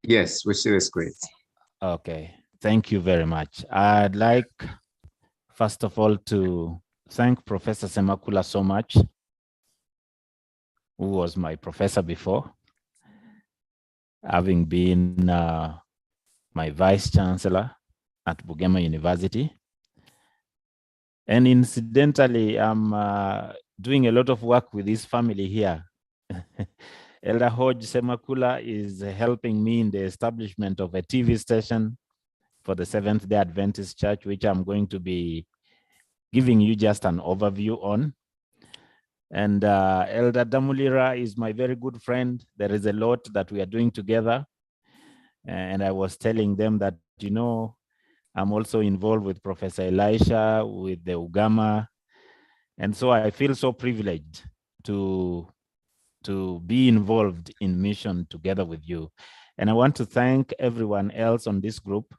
Yes, which is great. Okay, thank you very much. I'd like, first of all, to thank Professor Semakula so much, who was my professor before, having been my vice chancellor at UGAMAA University. And incidentally, I'm doing a lot of work with his family here. Elder Hodge Semakula is helping me in the establishment of a TV station for the Seventh-day Adventist Church, which I'm going to be giving you just an overview on. And Elder Damulira is my very good friend. There is a lot that we are doing together. And I was telling them that, you know, I'm also involved with Professor Elisha, with the UGAMAA. And so I feel so privileged to be involved in mission together with you. And I want to thank everyone else on this group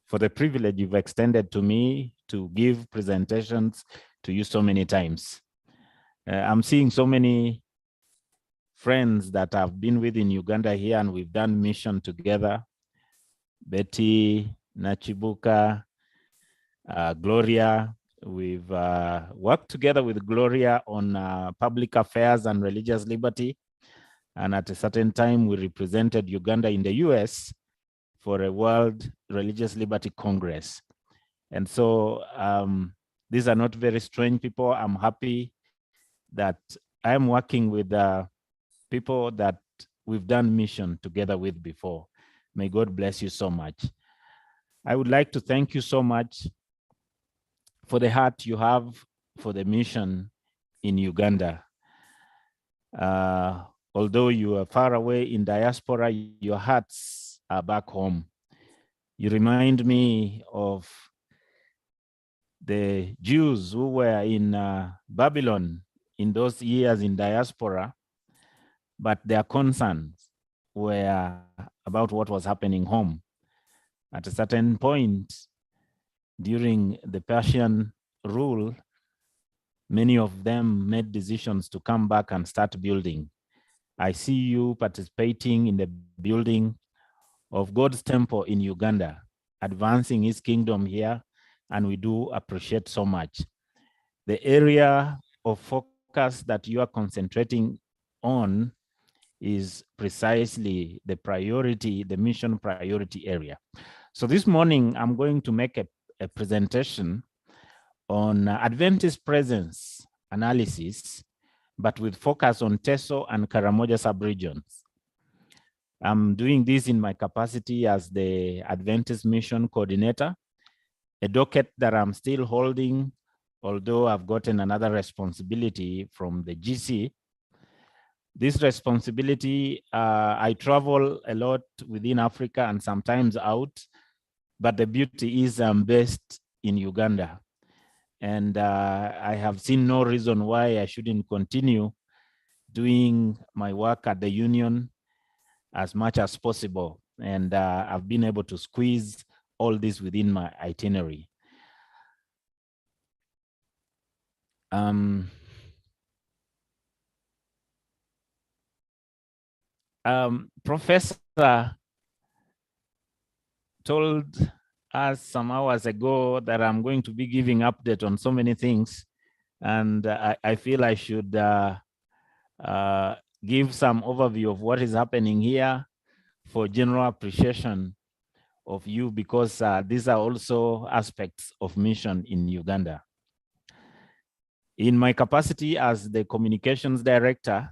for the privilege you've extended to me to give presentations to you so many times. I'm seeing so many friends that I've been with in Uganda here, and we've done mission together. Betty, Nachibuka, Gloria. We've worked together with Gloria on public affairs and religious liberty. And at a certain time, we represented Uganda in the US for a World Religious Liberty Congress. And so these are not very strange people. I'm happy that I'm working with people that we've done mission together with before. May God bless you so much. I would like to thank you so much for the heart you have for the mission in Uganda. Although you are far away in diaspora, your hearts are back home. You remind me of the Jews who were in Babylon in those years in diaspora, but their concerns were about what was happening home. At a certain point during the Persian rule, many of them made decisions to come back and start building. I see you participating in the building of God's temple in Uganda, advancing his kingdom here, and we do appreciate so much. The area of focus that you are concentrating on is precisely the priority, the mission priority area. So this morning, I'm going to make a presentation on Adventist presence analysis, but with focus on Teso and Karamoja subregions. I'm doing this in my capacity as the Adventist Mission Coordinator, a docket that I'm still holding, although I've gotten another responsibility from the GC. This responsibility, I travel a lot within Africa and sometimes out, but the beauty is I'm based in Uganda. And I have seen no reason why I shouldn't continue doing my work at the union as much as possible. And I've been able to squeeze all this within my itinerary. Professor told us some hours ago that I'm going to be giving update on so many things. And I feel I should give some overview of what is happening here for general appreciation of you, because these are also aspects of mission in Uganda. In my capacity as the communications director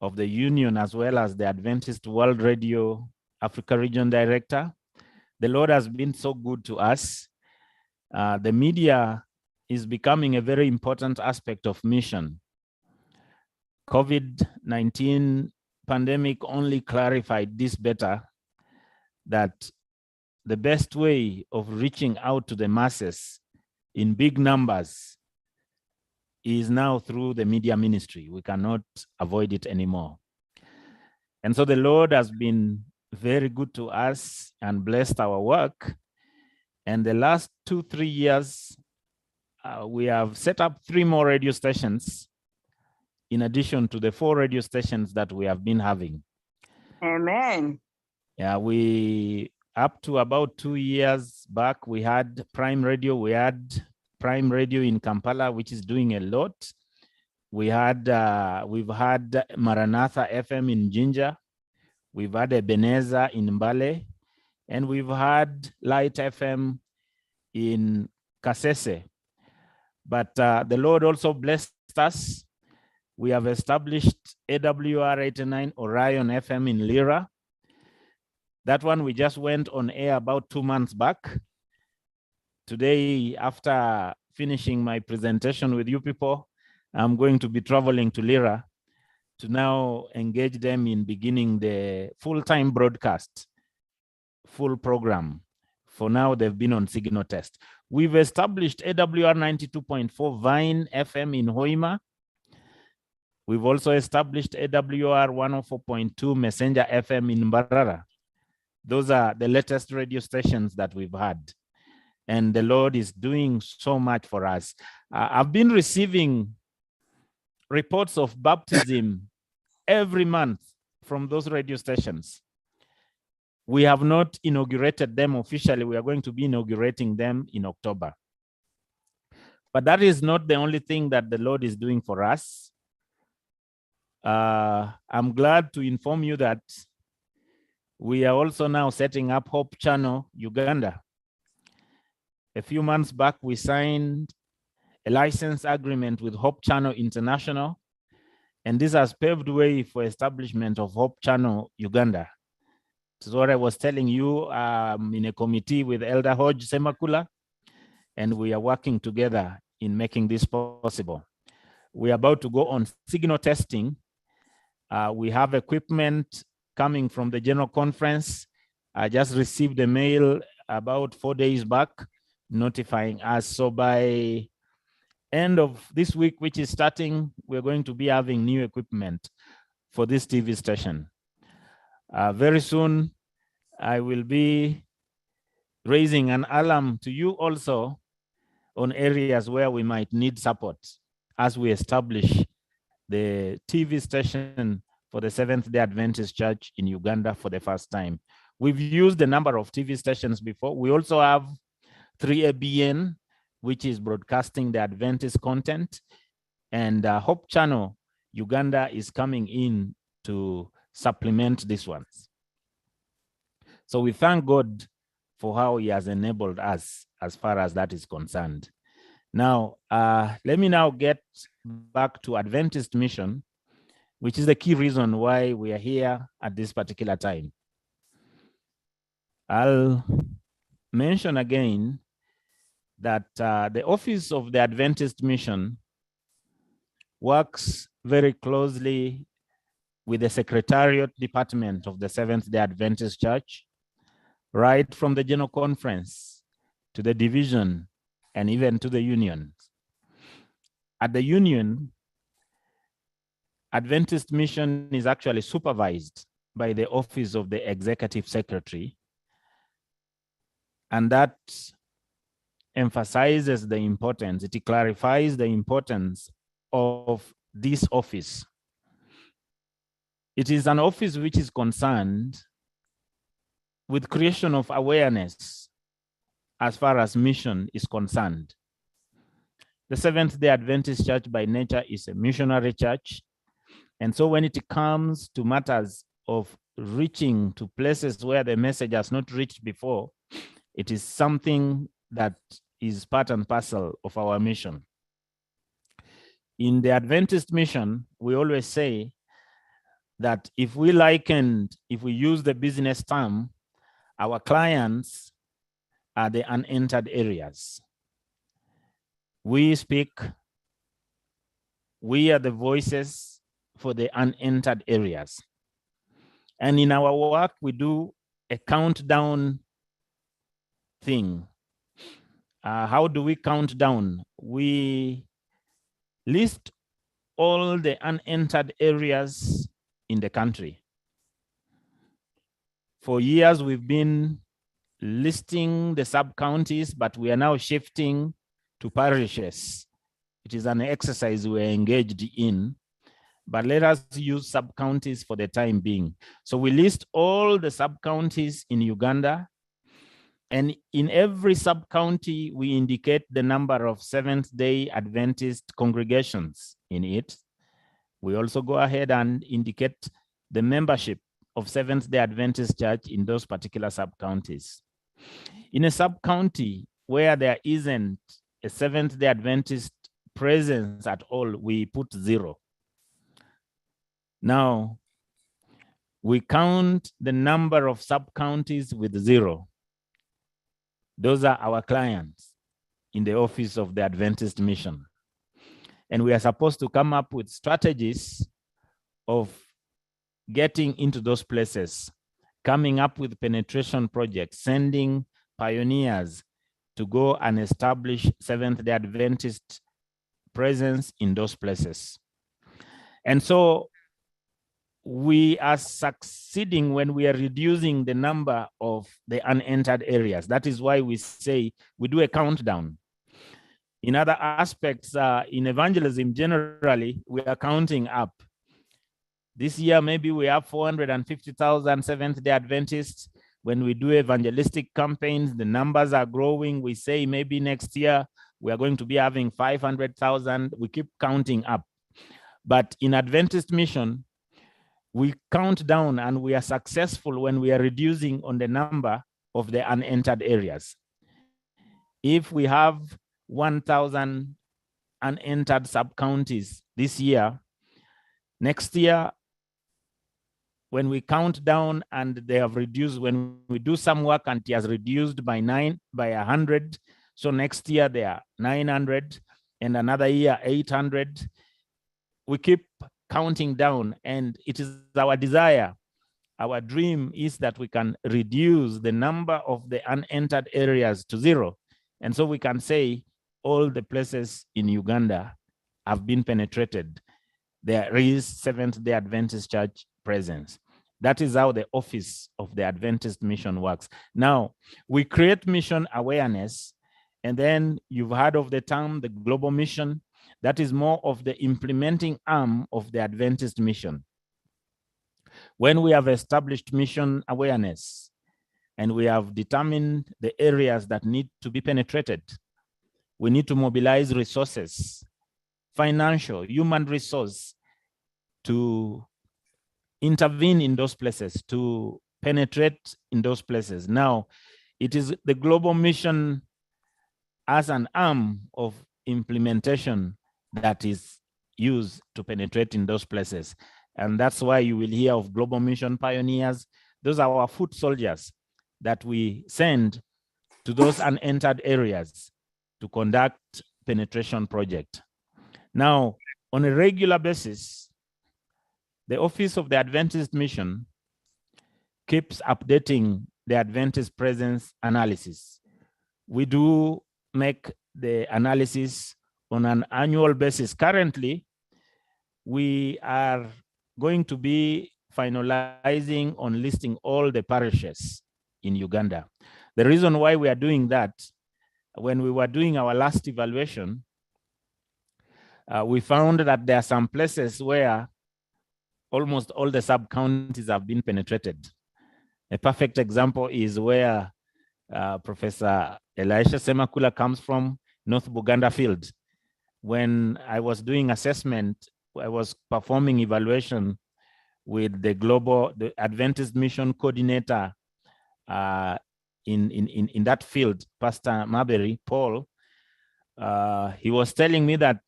of the union, as well as the Adventist World Radio Africa Region Director, the Lord has been so good to us. The media is becoming a very important aspect of mission. COVID-19 pandemic only clarified this better, that the best way of reaching out to the masses in big numbers is now through the media ministry. We cannot avoid it anymore. And so the Lord has been very good to us and blessed our work. And the last 2-3 years, we have set up 3 more radio stations in addition to the 4 radio stations that we have been having. Amen. Yeah, we up to about 2 years back, we had Prime Radio. We had Prime Radio in Kampala, which is doing a lot. We've had Maranatha FM in Jinja. We've had Ebenezer in Mbale, and we've had Light FM in Kasese. But the Lord also blessed us. We have established AWR 89 Orion FM in Lira. That one we just went on air about 2 months back. Today, after finishing my presentation with you people, I'm going to be traveling to Lira to now engage them in beginning the full-time broadcast, full program. For now, they've been on signal test. We've established AWR 92.4 Vine FM in Hoima. We've also established AWR 104.2 Messenger FM in Mbarara. Those are the latest radio stations that we've had. And the Lord is doing so much for us. I've been receiving reports of baptism every month from those radio stations. We have not inaugurated them officially. We are going to be inaugurating them in October. But that is not the only thing that the Lord is doing for us. I'm glad to inform you that we are also now setting up Hope Channel Uganda. A few months back, we signed a license agreement with Hope Channel International, and this has paved way for establishment of Hope Channel Uganda. This is what I was telling you. I'm in a committee with Elder Hodge Semakula, and we are working together in making this possible. We are about to go on signal testing. We have equipment coming from the General Conference. I just received a mail about 4 days back notifying us. So by end of this week, which is starting, we're going to be having new equipment for this TV station. Very soon, I will be raising an alarm to you also on areas where we might need support as we establish the TV station for the Seventh-day Adventist Church in Uganda for the first time. We've used a number of TV stations before. We also have 3ABN, which is broadcasting the Adventist content, and Hope Channel Uganda is coming in to supplement these ones. So we thank God for how he has enabled us as far as that is concerned. Now, let me now get back to Adventist Mission, which is the key reason why we are here at this particular time. I'll mention again that the Office of the Adventist Mission works very closely with the Secretariat Department of the Seventh-day Adventist Church, right from the General Conference to the division and even to the union. At the union, Adventist Mission is actually supervised by the Office of the Executive Secretary, and that emphasizes the importance, it clarifies the importance of this office. It is an office which is concerned with creation of awareness as far as mission is concerned. The Seventh-day Adventist Church by nature is a missionary church. And so when it comes to matters of reaching to places where the message has not reached before, it is something that is part and parcel of our mission. In the Adventist Mission, we always say that if we use the business term, our clients are the unentered areas. We are the voices for the unentered areas. And in our work, we do a countdown thing. How do we count down? We list all the unentered areas in the country. For years, we've been listing the sub-counties, but we are now shifting to parishes. It is an exercise we're engaged in, but let us use sub-counties for the time being. So we list all the sub-counties in Uganda, and in every sub-county, we indicate the number of Seventh-day Adventist congregations in it. We also go ahead and indicate the membership of Seventh-day Adventist Church in those particular sub-counties. In a sub-county where there isn't a Seventh-day Adventist presence at all, we put 0. Now, we count the number of sub-counties with 0. Those are our clients in the office of the Adventist Mission. And we are supposed to come up with strategies of getting into those places, coming up with penetration projects, sending pioneers to go and establish Seventh-day Adventist presence in those places. And so we are succeeding when we are reducing the number of the unentered areas. That is why we say we do a countdown. In other aspects, in evangelism, generally, we are counting up. This year, maybe we have 450,000 Seventh-day Adventists. When we do evangelistic campaigns, the numbers are growing. We say maybe next year, we are going to be having 500,000. We keep counting up. But in Adventist Mission, we count down, and we are successful when we are reducing on the number of the unentered areas. If we have 1,000 unentered sub-counties this year, next year, when we count down and they have reduced, when we do some work and it has reduced by 100, so next year they are 900, and another year 800. We keep counting down, and it is our desire, our dream is that we can reduce the number of the unentered areas to 0. And so we can say all the places in Uganda have been penetrated. There is Seventh-day Adventist Church presence. That is how the office of the Adventist Mission works. Now, we create mission awareness, and then you've heard of the term, the global mission. That is more of the implementing arm of the Adventist Mission. When we have established mission awareness and we have determined the areas that need to be penetrated, we need to mobilize resources, financial, human resource, to intervene in those places, to penetrate in those places. Now, it is the global mission as an arm of implementation that is used to penetrate in those places. And that's why you will hear of global mission pioneers. Those are our foot soldiers that we send to those unentered areas to conduct penetration project. Now, on a regular basis, the Office of the Adventist Mission keeps updating the Adventist presence analysis. We do make the analysis on an annual basis. Currently, we are going to be finalizing on listing all the parishes in Uganda. The reason why we are doing that, when we were doing our last evaluation, we found that there are some places where almost all the sub-counties have been penetrated. A perfect example is where Professor Elisha Semakula comes from, North Buganda Field. When I was doing assessment, I was performing evaluation with the Adventist Mission coordinator in that field, Pastor Marbury, Paul. He was telling me that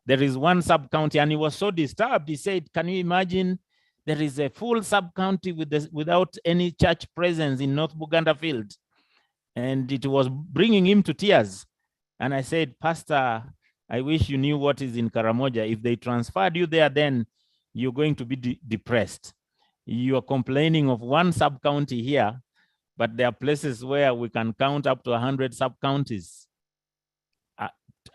there is one sub-county, and he was so disturbed. He said, can you imagine there is a full sub-county without any church presence in North Buganda Field? And it was bringing him to tears. And I said, Pastor, I wish you knew what is in Karamoja. If they transferred you there, then you're going to be depressed. You are complaining of one sub-county here, but there are places where we can count up to 100 sub-counties,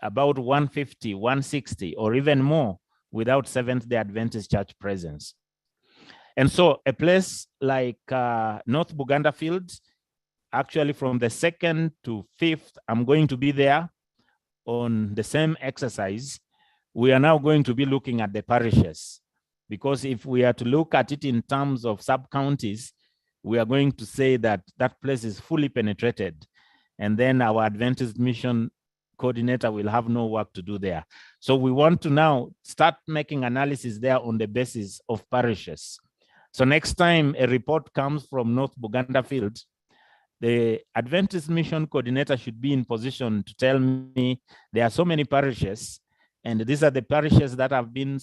about 150, 160, or even more without Seventh-day Adventist Church presence. And so a place like North Buganda Field, actually from the 2nd to 5th, I'm going to be there on the same exercise. We are now going to be looking at the parishes. Because if we are to look at it in terms of sub-counties, we are going to say that that place is fully penetrated. And then our Adventist Mission coordinator will have no work to do there. So we want to now start making analysis there on the basis of parishes. So next time a report comes from North Buganda Field, the Adventist Mission coordinator should be in position to tell me there are so many parishes, and these are the parishes that have been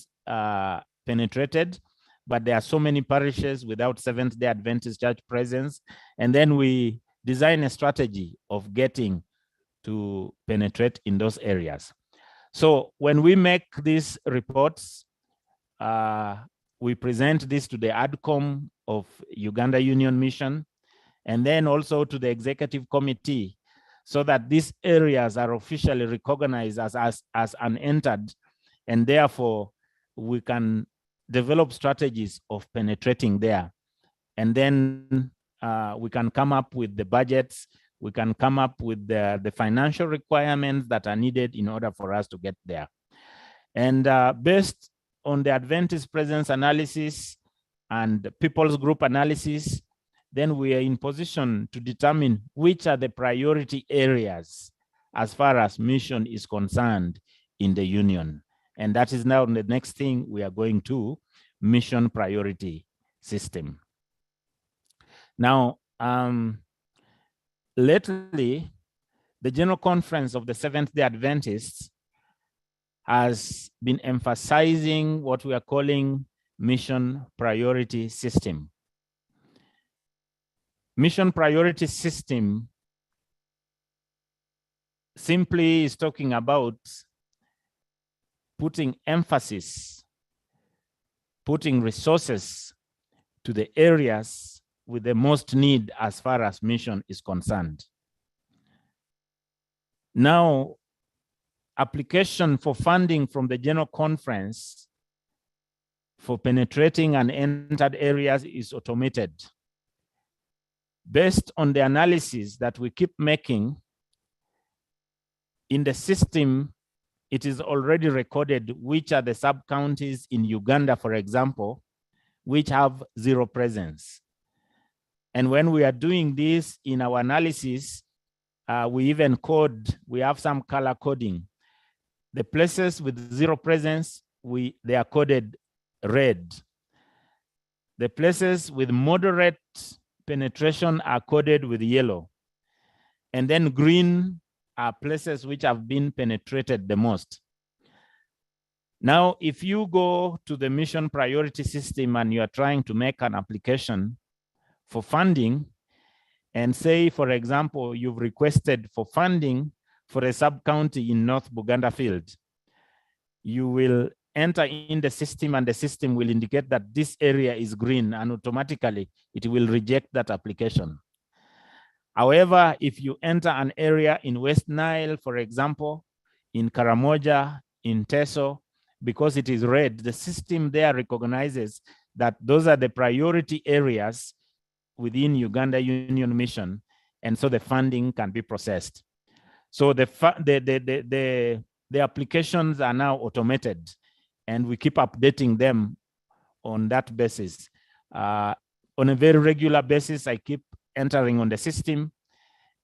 penetrated, but there are so many parishes without Seventh-day Adventist Church presence. And then we design a strategy of getting to penetrate in those areas. So when we make these reports, we present this to the ADCOM of Uganda Union Mission, and then also to the executive committee, so that these areas are officially recognized as unentered, and therefore we can develop strategies of penetrating there. And then we can come up with the budgets, we can come up with the financial requirements that are needed in order for us to get there. And based on the Adventist presence analysis and people's group analysis, then we are in position to determine which are the priority areas as far as mission is concerned in the union. And that is now the next thing we are going to, mission priority system. Now, lately, the General Conference of the Seventh-day Adventists has been emphasizing what we are calling mission priority system. Mission priority system simply is talking about putting emphasis, putting resources to the areas with the most need as far as mission is concerned. Now, application for funding from the General Conference for penetrating unentered areas is automated. Based on the analysis that we keep making in the system, it is already recorded which are the sub-counties in Uganda, for example, which have zero presence. And when we are doing this in our analysis, we even code, we have some color coding. The places with zero presence, they are coded red. The places with moderate penetration are coded with yellow. And then green are places which have been penetrated the most. Now, if you go to the mission priority system and you are trying to make an application for funding, and say, for example, you've requested for funding for a sub-county in North Buganda Field, you will enter in the system and the system will indicate that this area is green, and automatically it will reject that application. However, if you enter an area in West Nile, for example, in Karamoja, in Teso, because it is red, the system there recognizes that those are the priority areas within Uganda Union Mission, and so the funding can be processed. So the applications are now automated, and we keep updating them on that basis. On a very regular basis, I keep entering on the system,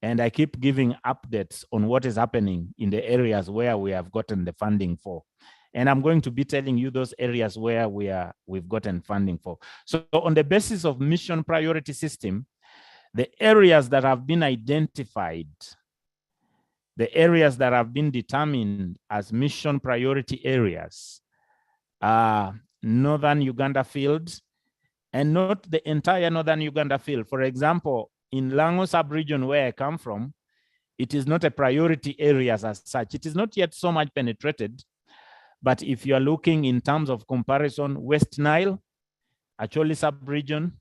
and I keep giving updates on what is happening in the areas where we have gotten the funding for. And I'm going to be telling you those areas where we've gotten funding for. So on the basis of mission priority system, the areas that have been identified, the areas that have been determined as mission priority areas are Northern Uganda Field, and not the entire Northern Uganda Field. For example, in Lango sub-region where I come from, it is not a priority area as such. It is not yet so much penetrated. But if you are looking in terms of comparison, West Nile, Acholi sub-region,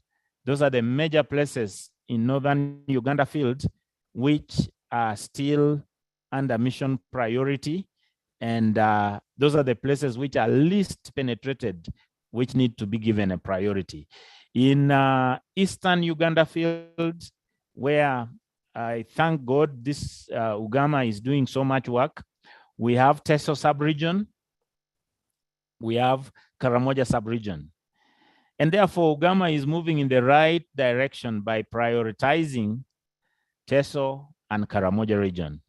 those are the major places in Northern Uganda Field, which are still under mission priority. And those are the places which are least penetrated, which need to be given a priority. In Eastern Uganda Field, where I thank God this UGAMAA is doing so much work, we have Teso sub-region, we have Karamoja sub-region. And therefore, UGAMAA is moving in the right direction by prioritizing Teso and Karamoja region.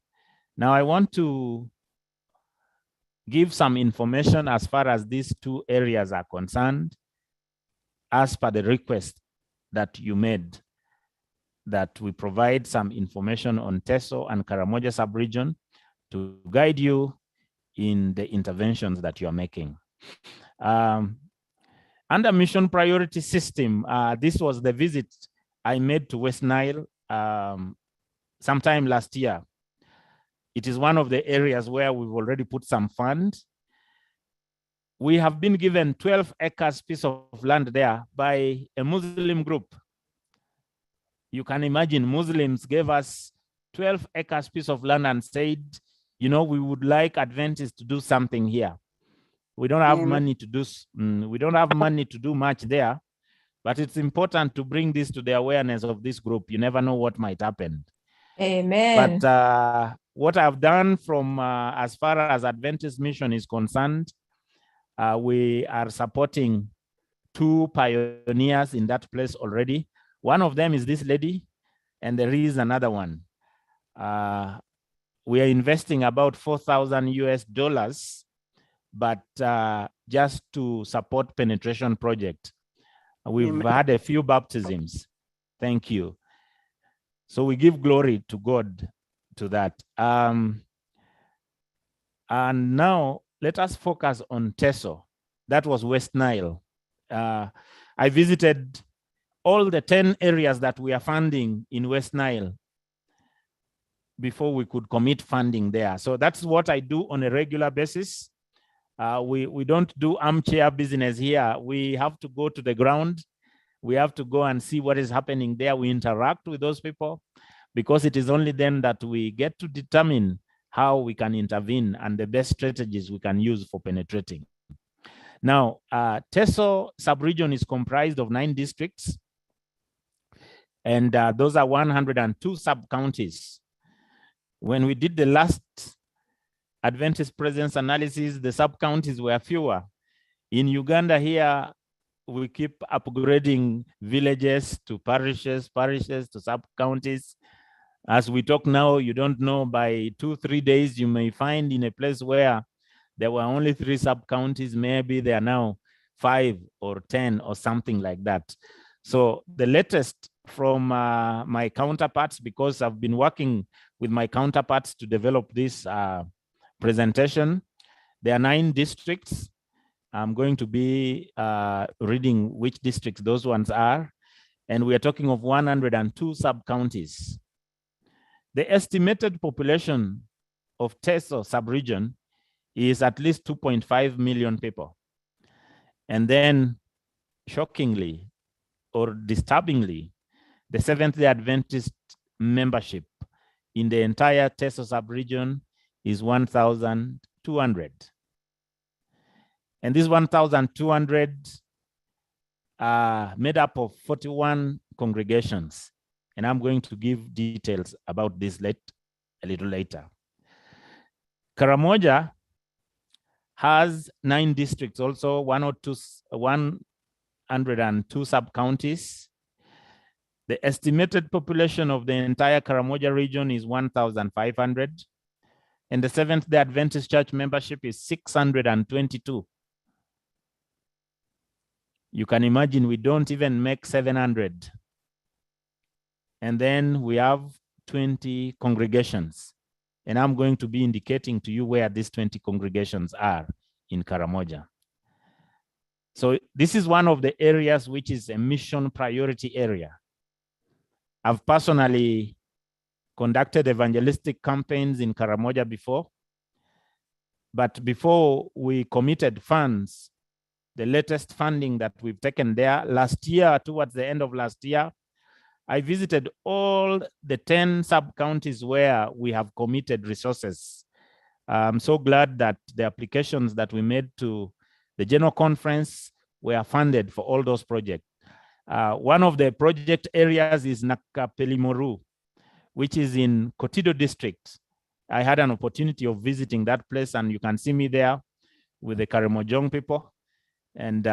Now, I want to give some information as far as these two areas are concerned, as per the request that you made, that we provide some information on Teso and Karamoja sub-region to guide you in the interventions that you are making. Under mission priority system, this was the visit I made to West Nile sometime last year. It is one of the areas where we've already put some funds. We have been given 12 acres piece of land there by a Muslim group. You can imagine Muslims gave us 12 acres piece of land and said, you know, we would like Adventists to do something here. We don't have money to do, we don't have money to do much there, but it's important to bring this to the awareness of this group. You never know what might happen. Amen. But what I've done from as far as Adventist Mission is concerned, we are supporting 2 pioneers in that place already. One of them is this lady, and there is another one. We are investing about $4,000, but just to support penetration project. We've had a few baptisms. Thank you. So we give glory to God to that. And now let us focus on Teso. That was West Nile. I visited all the 10 areas that we are funding in West Nile before we could commit funding there. So that's what I do on a regular basis. We don't do armchair business here. We have to go to the ground. We have to go and see what is happening there. We interact with those people, because it is only then that we get to determine how we can intervene and the best strategies we can use for penetrating. Now, Teso sub-region is comprised of 9 districts, and those are 102 sub-counties. When we did the last Adventist presence analysis, the sub-counties were fewer. In Uganda here, we keep upgrading villages to parishes, parishes to sub-counties. As we talk now, you don't know, by 2-3 days, you may find in a place where there were only 3 sub-counties, maybe there are now 5 or 10 or something like that. So the latest from my counterparts, because I've been working with my counterparts to develop this presentation, there are 9 districts. I'm going to be reading which districts those ones are. And we are talking of 102 sub-counties. The estimated population of Teso sub-region is at least 2.5 million people. And then, shockingly or disturbingly, the Seventh-day Adventist membership in the entire Teso sub-region is 1,200. And this 1,200 are made up of 41 congregations. And I'm going to give details about this a little later. Karamoja has 9 districts, also 102 sub-counties. The estimated population of the entire Karamoja region is 1,500. And the Seventh-day Adventist Church membership is 622. You can imagine we don't even make 700. And then we have 20 congregations. And I'm going to be indicating to you where these 20 congregations are in Karamoja. So this is one of the areas which is a mission priority area. I've personally conducted evangelistic campaigns in Karamoja before. But before we committed funds, the latest funding that we've taken there last year, towards the end of last year, I visited all the 10 sub-counties where we have committed resources. I'm so glad that the applications that we made to the General Conference were funded for all those projects. One of the project areas is Nakapelimoru, which is in Kotido district. I had an opportunity of visiting that place, and you can see me there with the Karamojong people. And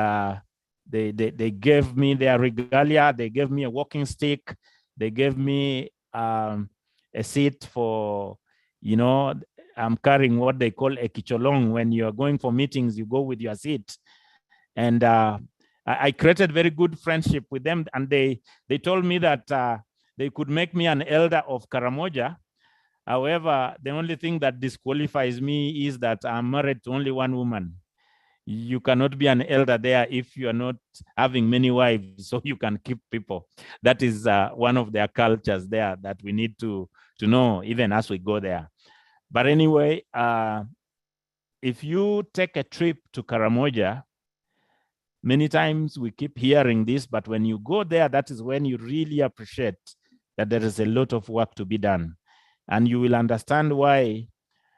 They gave me their regalia. They gave me a walking stick. They gave me a seat for, I'm carrying what they call a kicholong. When you're going for meetings, you go with your seat. And I created very good friendship with them. And they told me that they could make me an elder of Karamoja. However, the only thing that disqualifies me is that I'm married to only one woman. You cannot be an elder there if you are not having many wives, so you can keep people. That is one of their cultures there that we need to know even as we go there. But anyway, if you take a trip to Karamoja, many times we keep hearing this, but when you go there, that is when you really appreciate that there is a lot of work to be done. And you will understand why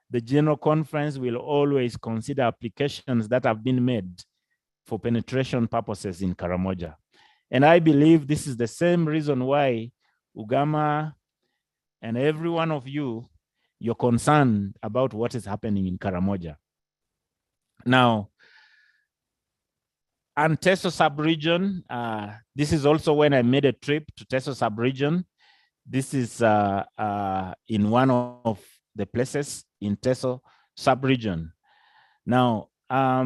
the General Conference will always consider applications that have been made for penetration purposes in Karamoja. And I believe this is the same reason why UGAMAA and every one of you, you're concerned about what is happening in Karamoja. Now, and Teso sub-region, this is also when I made a trip to Teso sub-region. This is in one of the places in Teso sub-region. Now, I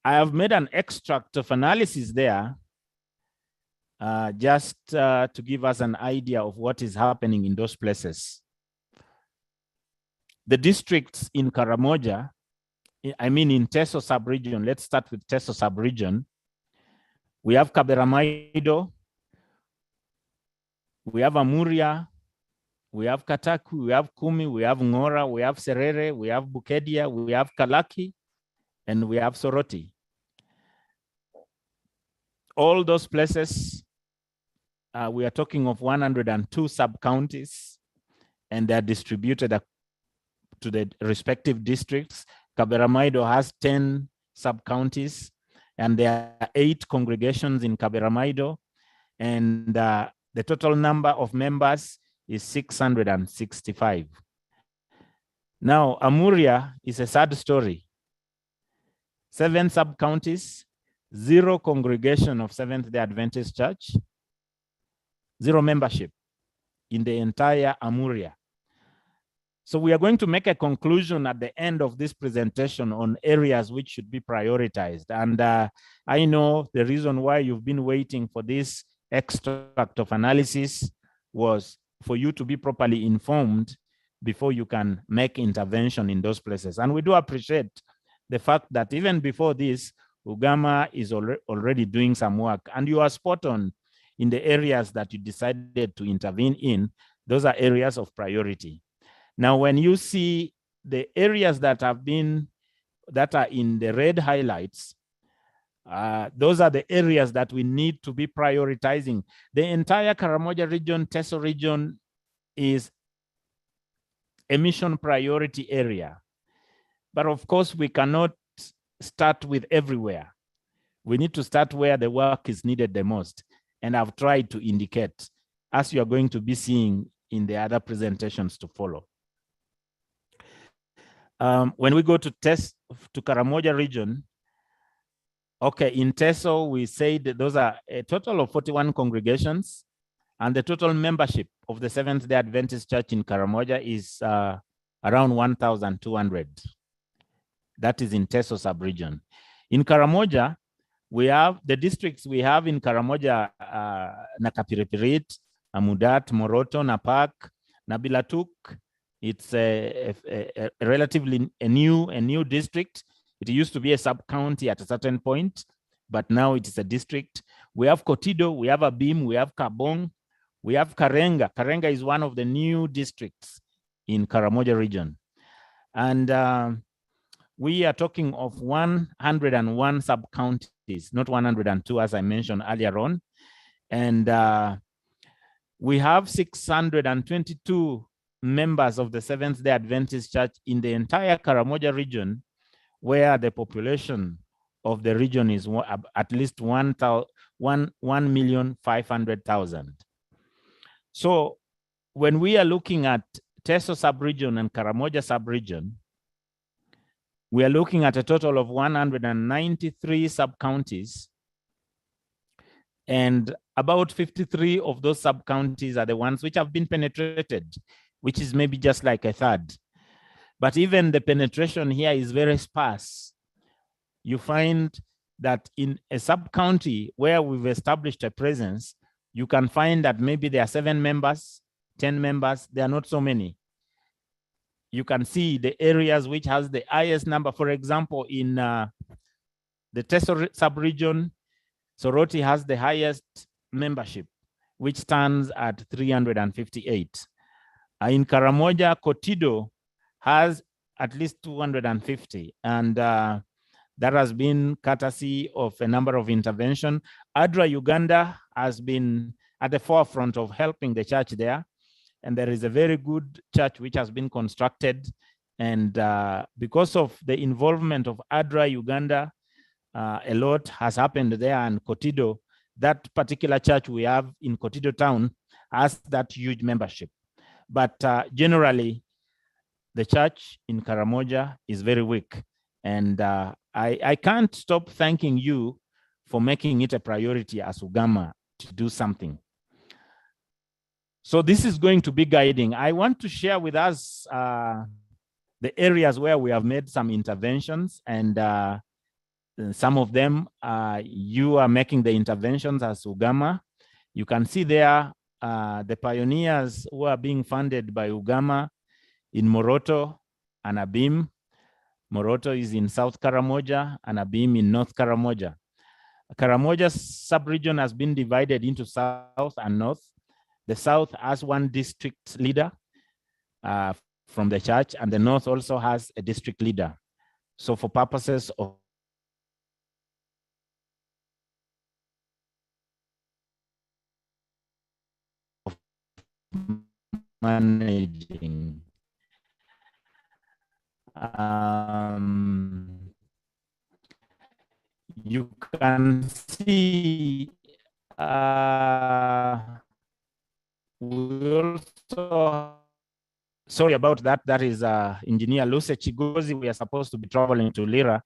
have made an extract of analysis there just to give us an idea of what is happening in those places. The districts in Karamoja, I mean in Teso sub-region, let's start with Teso sub-region. We have Kaberamaido, we have Amuria, we have Kataku, we have Kumi, we have Ngora, we have Serere, we have Bukedia, we have Kalaki, and we have Soroti. All those places, we are talking of 102 sub-counties, and they're distributed to the respective districts. Kaberamaido has 10 sub-counties, and there are 8 congregations in Kaberamaido, and the total number of members is 665. Now, Amuria is a sad story. 7 sub-counties, 0 congregation of Seventh-day Adventist Church, 0 membership in the entire Amuria. So we are going to make a conclusion at the end of this presentation on areas which should be prioritized. And I know the reason why you've been waiting for this extract of analysis was for you to be properly informed before you can make intervention in those places. And we do appreciate the fact that even before this, UGAMAA is already doing some work. And you are spot on in the areas that you decided to intervene in. Those are areas of priority. Now, when you see the areas that are in the red highlights, those are the areas that we need to be prioritizing. The entire Karamoja region, Teso region is a mission priority area. But of course, we cannot start with everywhere. We need to start where the work is needed the most. And I've tried to indicate, as you are going to be seeing in the other presentations to follow. When we go to Karamoja region, okay, in Teso, we said that those are a total of 41 congregations, and the total membership of the Seventh-day Adventist Church in Karamoja is around 1,200. That is in Teso sub-region. In Karamoja, we have the districts we have in Karamoja, Nakapiripirit, Amudat, Moroto, Napak, Nabilatuk. It's a relatively a new district. It used to be a sub-county at a certain point, but now it is a district. We have Kotido, we have Abim, we have Kabong, we have Karenga. Karenga is one of the new districts in Karamoja region. And we are talking of 101 sub-counties, not 102, as I mentioned earlier on. And we have 622 members of the Seventh-day Adventist Church in the entire Karamoja region, where the population of the region is at least 1,500,000. So when we are looking at Teso sub-region and Karamoja sub-region, we are looking at a total of 193 sub-counties And about 53 of those sub-counties are the ones which have been penetrated, which is maybe just like a third. But even the penetration here is very sparse. You find that in a sub-county where we've established a presence, you can find that maybe there are 7 members, 10 members, there are not so many. You can see the areas which has the highest number. For example, in the Teso sub-region, Soroti has the highest membership, which stands at 358. In Karamoja, Kotido has at least 250. And that has been courtesy of a number of interventions. ADRA Uganda has been at the forefront of helping the church there. And there is a very good church which has been constructed. And because of the involvement of ADRA Uganda, a lot has happened there. And Kotido, that particular church we have in Kotido town, has that huge membership. But generally, the church in Karamoja is very weak. And I can't stop thanking you for making it a priority as UGAMAA to do something. So this is going to be guiding. I want to share with us the areas where we have made some interventions, and some of them you are making the interventions as UGAMAA. You can see there the pioneers who are being funded by UGAMAA in Moroto and Abim. Moroto is in South Karamoja and Abim in North Karamoja. Karamoja's sub-region has been divided into South and North. The South has one district leader from the church, and the North also has a district leader. So for purposes of managing, you can see we also, sorry about that, that is Engineer Luce Chigozi. We are supposed to be traveling to Lira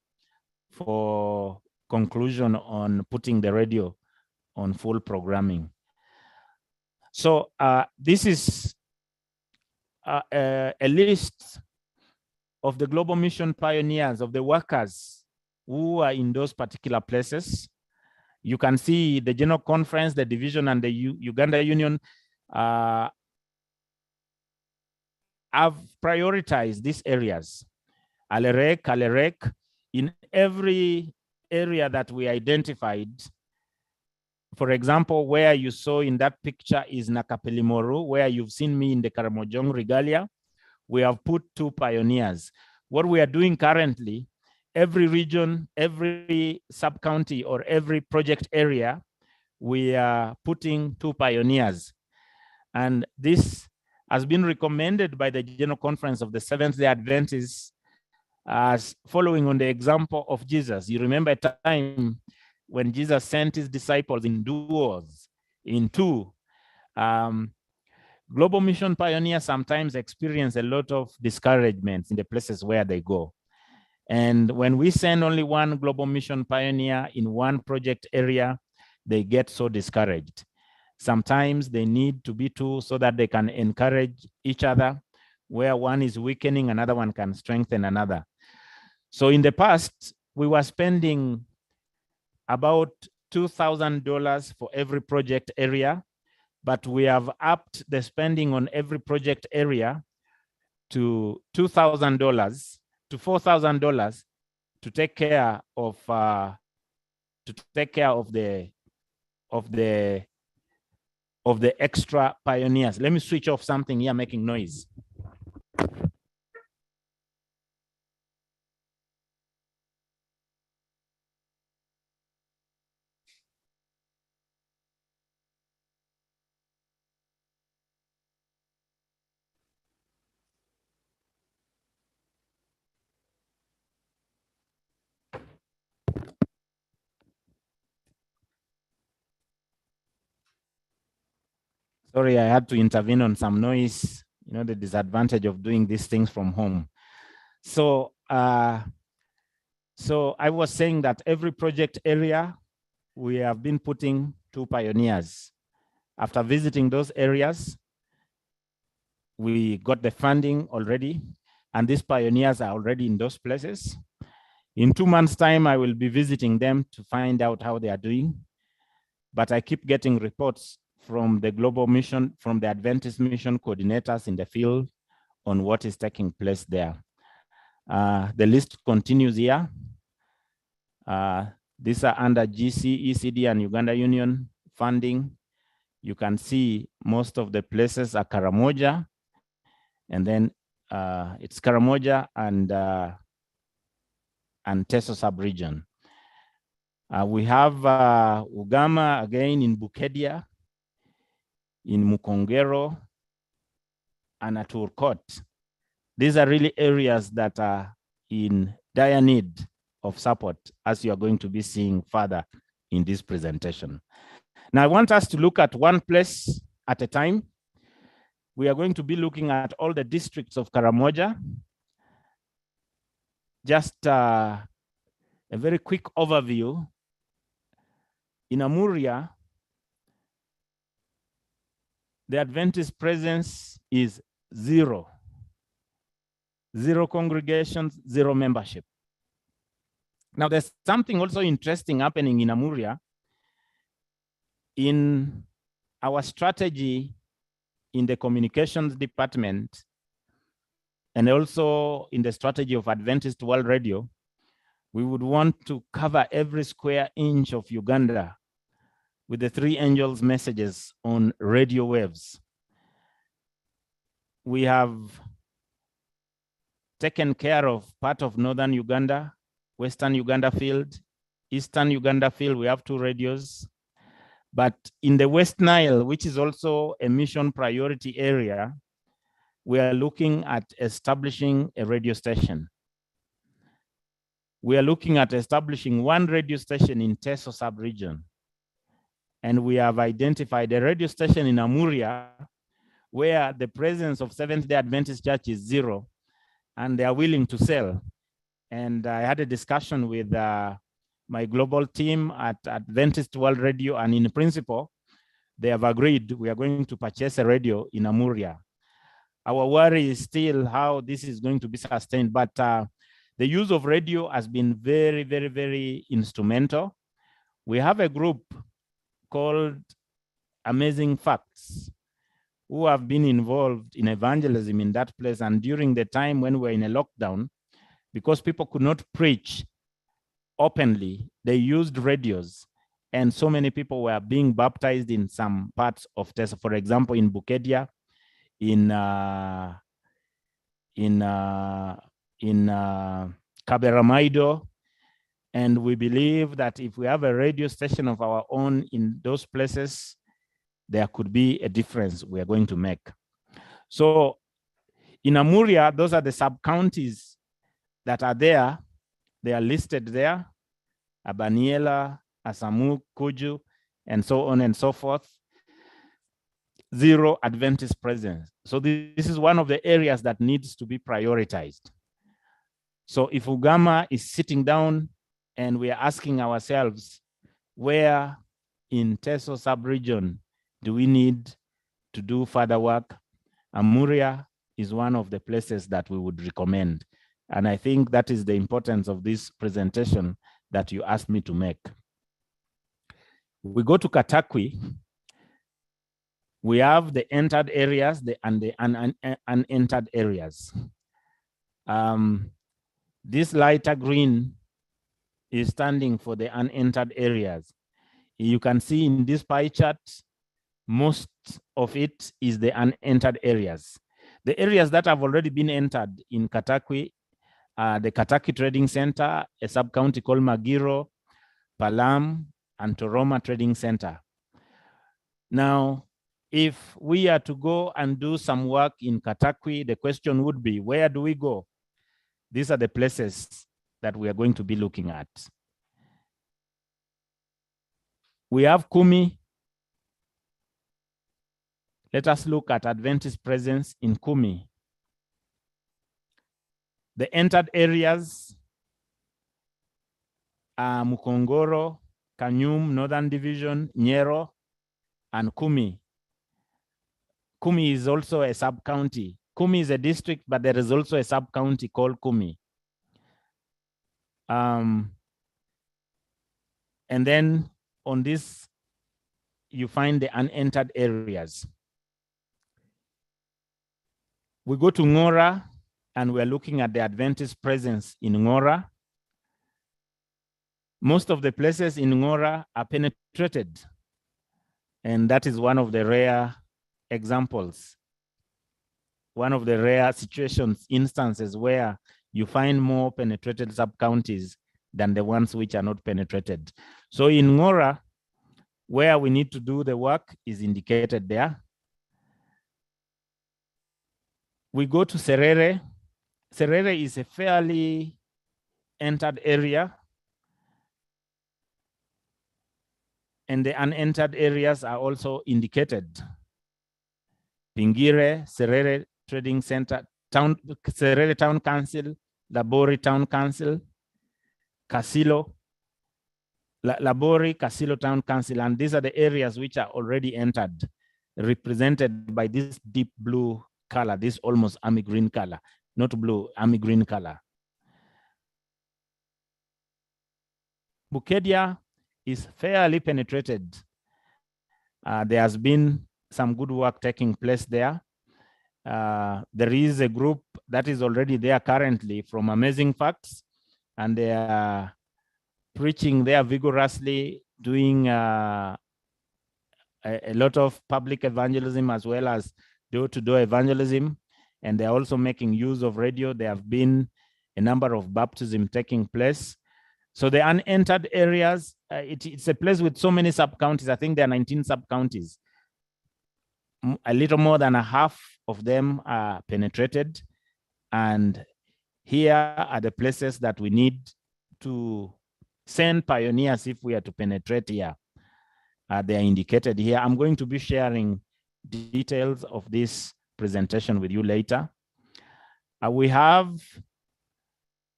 for conclusion on putting the radio on full programming. So this is a list of the Global Mission pioneers, of the workers who are in those particular places. You can see the General Conference, the division, and the Uganda Union have prioritized these areas. Alerek, in every area that we identified. For example, where you saw in that picture is Nakapelimoru, where you've seen me in the Karamojong regalia. We have put 2 pioneers. What we are doing currently, every region, every sub-county, or every project area, we are putting 2 pioneers. And this has been recommended by the General Conference of the Seventh-day Adventists as following on the example of Jesus. You remember a time when Jesus sent his disciples in duos, in 2. Global Mission pioneers sometimes experience a lot of discouragements in the places where they go. And when we send only 1 Global Mission pioneer in 1 project area, they get so discouraged. Sometimes they need to be 2 so that they can encourage each other. Where one is weakening, another one can strengthen another. So in the past, we were spending about $2,000 for every project area, but we have upped the spending on every project area to $2,000 to $4,000 to take care of the extra pioneers. Let me switch off something here making noise. Sorry, I had to intervene on some noise, you know, the disadvantage of doing these things from home. So, so I was saying that every project area, we have been putting two pioneers. After visiting those areas, we got the funding already, and these pioneers are already in those places. In 2 months' time, I will be visiting them to find out how they are doing. But I keep getting reports from the global mission, from the Adventist Mission coordinators in the field on what is taking place there. The list continues here. These are under GC, ECD, and Uganda Union funding. You can see most of the places are Karamoja, and then it's Karamoja and Teso sub-region. We have UGAMAA again in Bukedia, in Mukongero, and at Urkot. These are really areas that are in dire need of support, as you are going to be seeing further in this presentation. Now, I want us to look at one place at a time. We are going to be looking at all the districts of Karamoja. Just a very quick overview. In Amuria, the Adventist presence is zero. Zero congregations, zero membership. Now, there's something also interesting happening in Amuria. In our strategy in the communications department, and also in the strategy of Adventist World Radio, we would want to cover every square inch of Uganda with the three angels' messages on radio waves. We have taken care of part of northern Uganda, western Uganda field, eastern Uganda field. We have 2 radios. But in the West Nile, which is also a mission priority area, we are looking at establishing a radio station. We are looking at establishing 1 radio station in Teso sub-region. And we have identified a radio station in Amuria where the presence of Seventh-day Adventist Church is 0, and they are willing to sell. And I had a discussion with my global team at Adventist World Radio, and in principle, they have agreed we are going to purchase a radio in Amuria. Our worry is still how this is going to be sustained, but the use of radio has been very, very, very instrumental. We have a group called Amazing Facts who have been involved in evangelism in that place, and during the time when we were in a lockdown, because people could not preach openly, they used radios, and so many people were being baptized in some parts of Teso. For example, in Bukedia, in Kaberamaido, and we believe that if we have a radio station of our own in those places, there could be a difference we are going to make. So in Amuria, those are the sub-counties that are there. They are listed there: Abaniela, Asamu, Kuju, and so on and so forth. 0 Adventist presence. So this is one of the areas that needs to be prioritized. So if UGAMAA is sitting down and we are asking ourselves, where in Teso sub-region do we need to do further work? Amuria is one of the places that we would recommend. And I think that is the importance of this presentation that you asked me to make. We go to Katakwi. We have the entered areas and the unentered areas. This lighter green is standing for the unentered areas. You can see in this pie chart, most of it is the unentered areas. The areas that have already been entered in Katakwi, the Kataki Trading Center, a sub-county called Magiro, Palam, and Toroma Trading Center. Now, if we are to go and do some work in Katakwi, the question would be, where do we go? These are the places that we are going to be looking at. We have Kumi. Let us look at Adventist presence in Kumi. The entered areas are Mukongoro, Kanyum, Northern Division, Nyero, and Kumi. Kumi is also a sub-county. Kumi is a district, but there is also a sub-county called Kumi. And then on this, you find the unentered areas. We go to Ngora, and we're looking at the Adventist presence in Ngora. Most of the places in Ngora are penetrated, and that is one of the rare examples, one of the rare situations, instances where you find more penetrated sub-counties than the ones which are not penetrated. So in Ngora, where we need to do the work is indicated there. We go to Serere. Serere is a fairly entered area, and the unentered areas are also indicated. Pingire, Serere Trading Center, Serere Town Council, Labori Town Council, Kasilo, Labori, Kasilo Town Council, and these are the areas which are already entered, represented by this deep blue color, this almost army green color, not blue, army green color. Bukedia is fairly penetrated. There has been some good work taking place there. There is a group that is already there currently from Amazing Facts, and they are preaching there vigorously, doing a lot of public evangelism as well as door-to-door evangelism, and they're also making use of radio. There have been a number of baptisms taking place. So the unentered areas, it's a place with so many sub-counties. I think there are 19 sub-counties. A little more than a half of them are penetrated. And here are the places that we need to send pioneers if we are to penetrate here. They are indicated here. I'm going to be sharing details of this presentation with you later. We have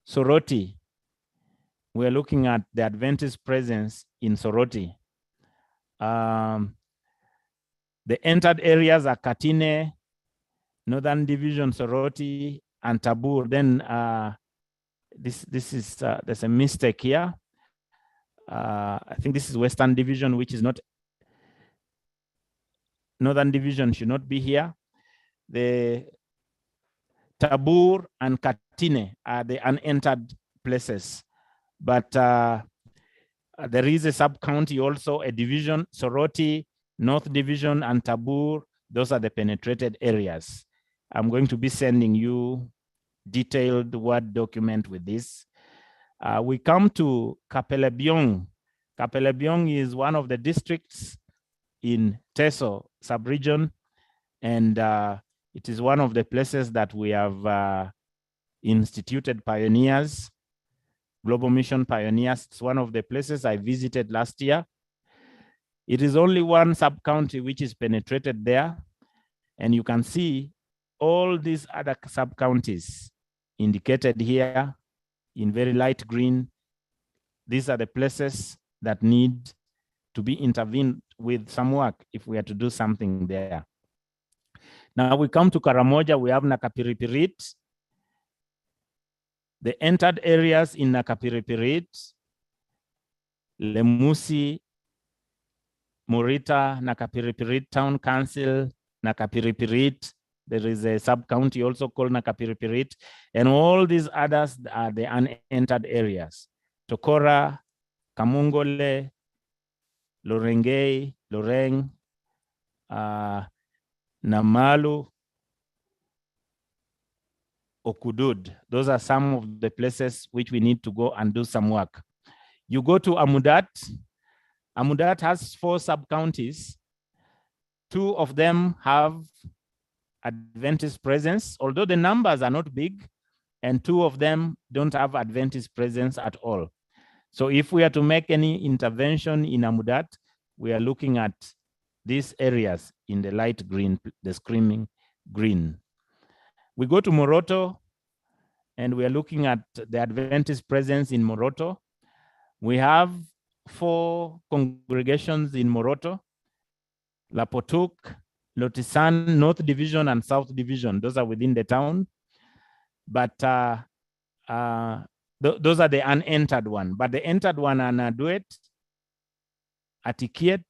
Soroti. We're looking at the Adventist presence in Soroti. The entered areas are Katine, Northern Division, Soroti, and Tabur. Then there's a mistake here. I think this is Western Division, which is not, Northern Division should not be here. The Tabur and Katine are the unentered places. But there is a sub-county also, a division, Soroti, North Division, and Tabur. Those are the penetrated areas. I'm going to be sending you detailed Word document with this. We come to Kapelebyong. Kapelebyong is one of the districts in Teso sub-region, and it is one of the places that we have instituted pioneers, Global Mission pioneers. It's one of the places I visited last year. It is only one sub-county which is penetrated there, and you can see all these other sub-counties indicated here in very light green. These are the places that need to be intervened with some work if we are to do something there. Now we come to Karamoja, we have Nakapiripirit. The entered areas in Nakapiripirit, Lemusi, Morita, Nakapiripirit Town Council, Nakapiripirit. There is a sub-county also called Nakapiripirit, and all these others are the unentered areas. Tokora, Kamungole, Lorengei, Loreng, Namalu, Okudud. Those are some of the places which we need to go and do some work. You go to Amudat. Amudat has 4 sub-counties. 2 of them have Adventist presence, although the numbers are not big, and 2 of them don't have Adventist presence at all. So if we are to make any intervention in Amudat, we are looking at these areas in the light green, the screaming green. We go to Moroto, and we are looking at the Adventist presence in Moroto. We have 4 congregations in Moroto, Lapotuk, Lotisan, North Division, and South Division. Those are within the town. But those are the unentered one. But the entered one are Naduet, Atikiet,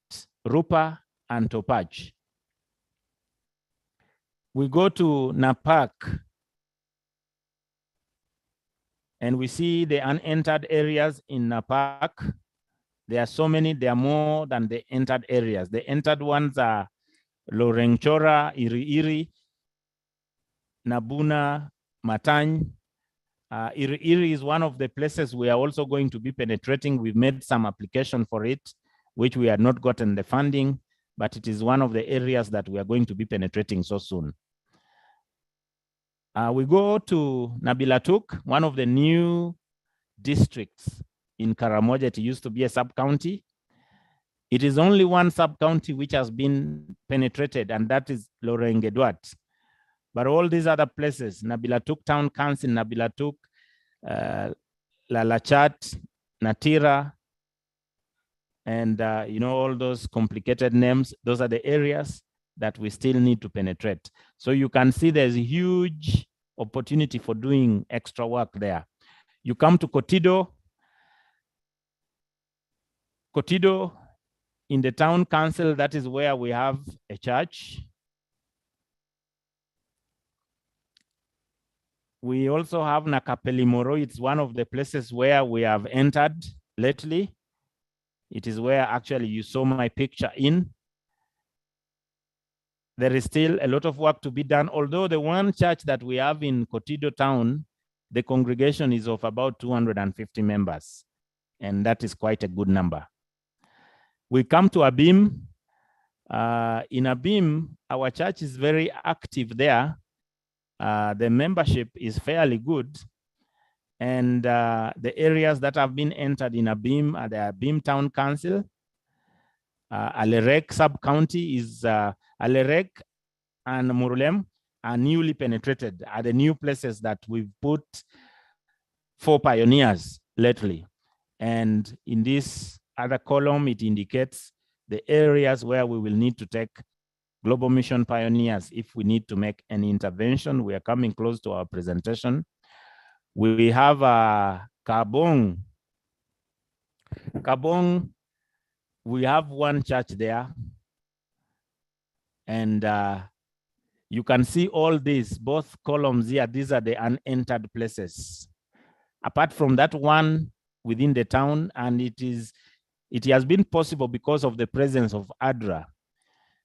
Rupa, and Topaj. We go to Napak, and we see the unentered areas in Napak. There are so many, there are more than the entered areas. The entered ones are Lorengchora, Iri, Nabuna, Matany. Iri is one of the places we are also going to be penetrating. We've made some application for it, which we had not gotten the funding, but it is one of the areas that we are going to be penetrating so soon. We go to Nabilatuk, one of the new districts in Karamoja. It used to be a sub-county. It is only one sub-county which has been penetrated, and that is Lorengedwat. But all these other places, Nabilatuk Town Council, Nabilatuk, Lalachat, Natira, and all those complicated names, those are the areas that we still need to penetrate. So you can see there's a huge opportunity for doing extra work there. You come to Kotido. Kotido, in the town council, that is where we have a church. We also have Nakapelimoro. It's one of the places where we have entered lately. It is where actually you saw my picture in. There is still a lot of work to be done, although the one church that we have in Kotido town, the congregation is of about 250 members, and that is quite a good number. We come to Abim. In Abim, our church is very active there. The membership is fairly good, and the areas that have been entered in Abim are the Abim Town Council. Alerek sub-county is Alerek and Murulem are newly penetrated, are the new places that we've put 4 pioneers lately. And in this other column, it indicates the areas where we will need to take Global Mission pioneers if we need to make any intervention. We are coming close to our presentation. We have Kabong. Kabong, we have one church there. And you can see all these, both columns here, these are the unentered places. Apart from that one within the town, and it has been possible because of the presence of ADRA.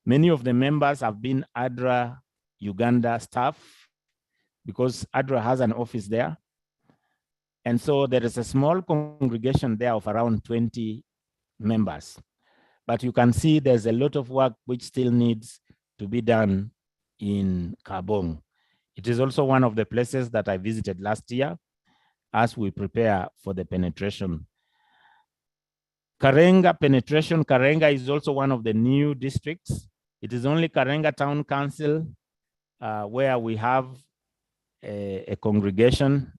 Many of the members have been ADRA Uganda staff because ADRA has an office there. And so there is a small congregation there of around 20 members. But you can see there's a lot of work which still needs to be done in Kabong. It is also one of the places that I visited last year as we prepare for the penetration. Karenga Penetration. Karenga is also one of the new districts. It is only Karenga Town Council where we have a congregation,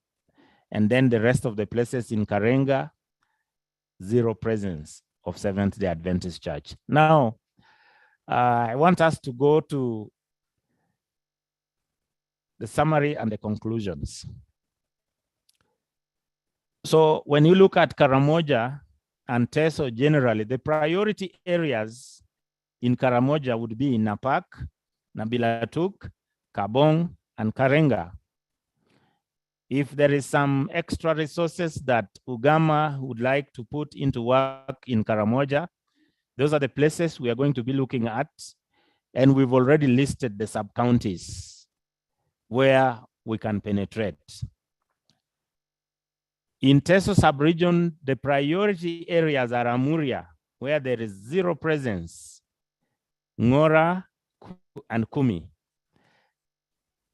and then the rest of the places in Karenga, 0 presence of Seventh-day Adventist Church. Now, I want us to go to the summary and the conclusions. So when you look at Karamoja and Teso generally, the priority areas in Karamoja would be Napak, Nabilatuk, Kabong, and Karenga. If there is some extra resources that UGAMAA would like to put into work in Karamoja, those are the places we are going to be looking at. And we've already listed the sub-counties where we can penetrate. In Teso sub-region, the priority areas are Amuria, where there is 0 presence, Ngora, and Kumi.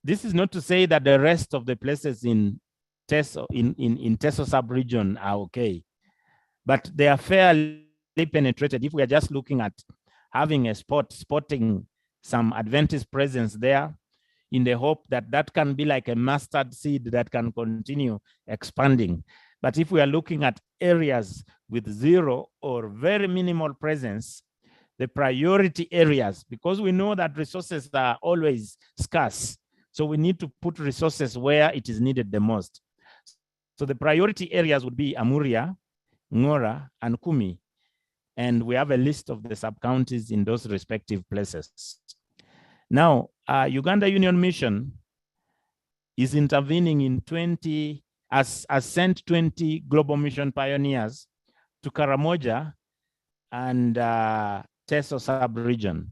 This is not to say that the rest of the places in Teso, in Teso sub-region are okay, but they are fairly penetrated. If we are just looking at having a spotting some Adventist presence there, in the hope that that can be like a mustard seed that can continue expanding. But if we are looking at areas with zero or very minimal presence, the priority areas, because we know that resources are always scarce, so we need to put resources where it is needed the most. So the priority areas would be Amuria, Ngora, and Kumi. And we have a list of the sub-counties in those respective places. Now, Uganda Union Mission is intervening in 20, has sent 20 Global Mission pioneers to Karamoja and Teso sub-region.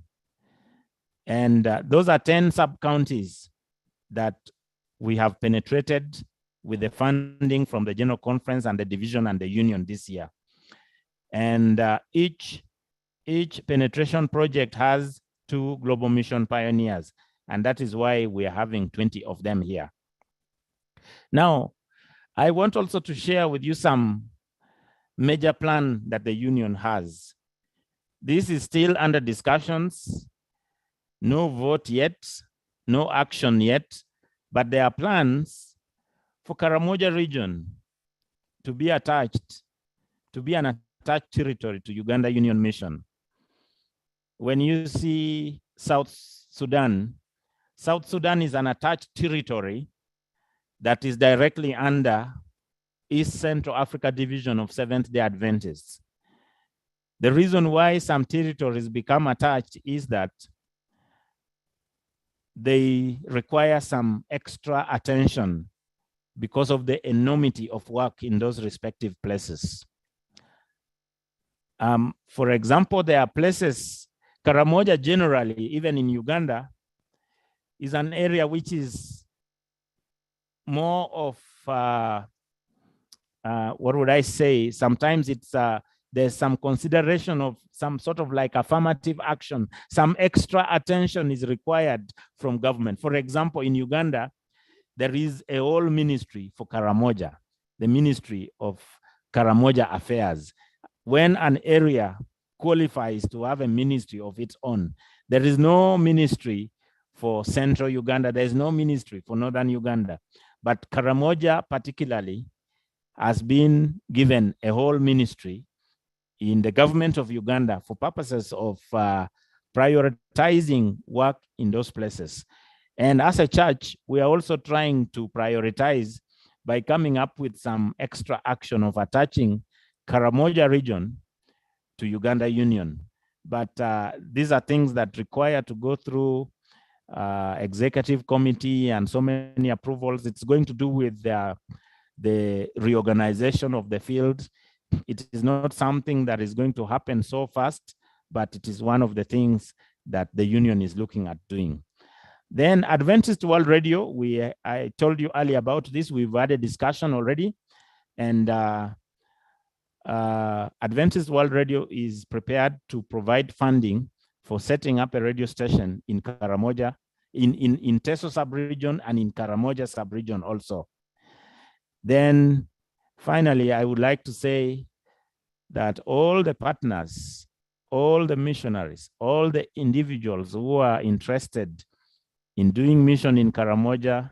And those are 10 sub-counties that we have penetrated with the funding from the General Conference and the Division and the Union this year. And each penetration project has 2 Global Mission pioneers, and that is why we are having 20 of them here. Now, I want also to share with you some major plan that the Union has. This is still under discussions, no vote yet, no action yet, but there are plans for Karamoja region to be attached, to be an attached territory to Uganda Union Mission. When you see South Sudan is an attached territory that is directly under East Central Africa Division of Seventh-day Adventists. The reason why some territories become attached is that they require some extra attention because of the enormity of work in those respective places. For example, there are places, Karamoja generally, even in Uganda, is an area which is more of, what would I say? Sometimes it's, there's some consideration of some sort of like affirmative action. Some extra attention is required from government. For example, in Uganda, there is a whole ministry for Karamoja, the Ministry of Karamoja Affairs. When an area qualifies to have a ministry of its own, there is no ministry for Central Uganda, there is no ministry for Northern Uganda. But Karamoja particularly has been given a whole ministry in the government of Uganda for purposes of prioritizing work in those places. And as a church, we are also trying to prioritize by coming up with some extra action of attaching Karamoja region to Uganda Union. But these are things that require to go through executive committee and so many approvals. It's going to do with the reorganization of the field. It is not something that is going to happen so fast, but it is one of the things that the union is looking at doing. Then Adventist World Radio, I told you earlier about this. We've had a discussion already, and Adventist World Radio is prepared to provide funding for setting up a radio station in Karamoja, in Teso sub-region and in Karamoja sub-region also. Then finally, I would like to say that all the partners, all the missionaries, all the individuals who are interested in doing mission in Karamoja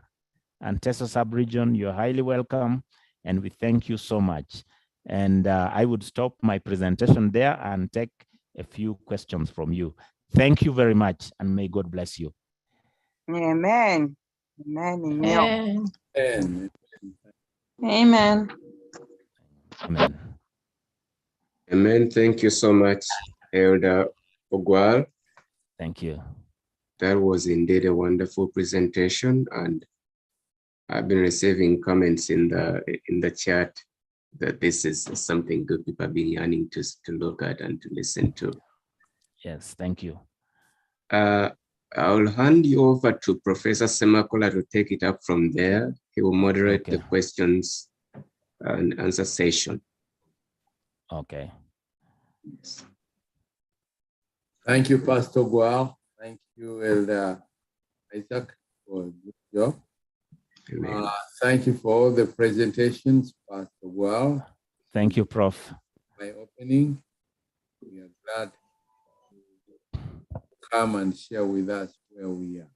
and Teso sub-region, you're highly welcome, and we thank you so much. And I would stop my presentation there and take a few questions from you. Thank you very much, and may God bless you. Amen. Amen. Amen. Amen. Amen. Amen. Amen. Thank you so much, Elder Ogwal. Thank you. That was indeed a wonderful presentation, and I've been receiving comments in the chat that this is something good people have been yearning to look at and to listen to. Yes, thank you. I'll hand you over to Professor Semakola to take it up from there. He will moderate the questions and answer session. Okay. Yes. Thank you, Pastor Gual. Thank you, Elder Isaac, for this job. Thank you for all the presentations, Pastor Gual. Thank you, Prof. By opening, we are glad to come and share with us where we are.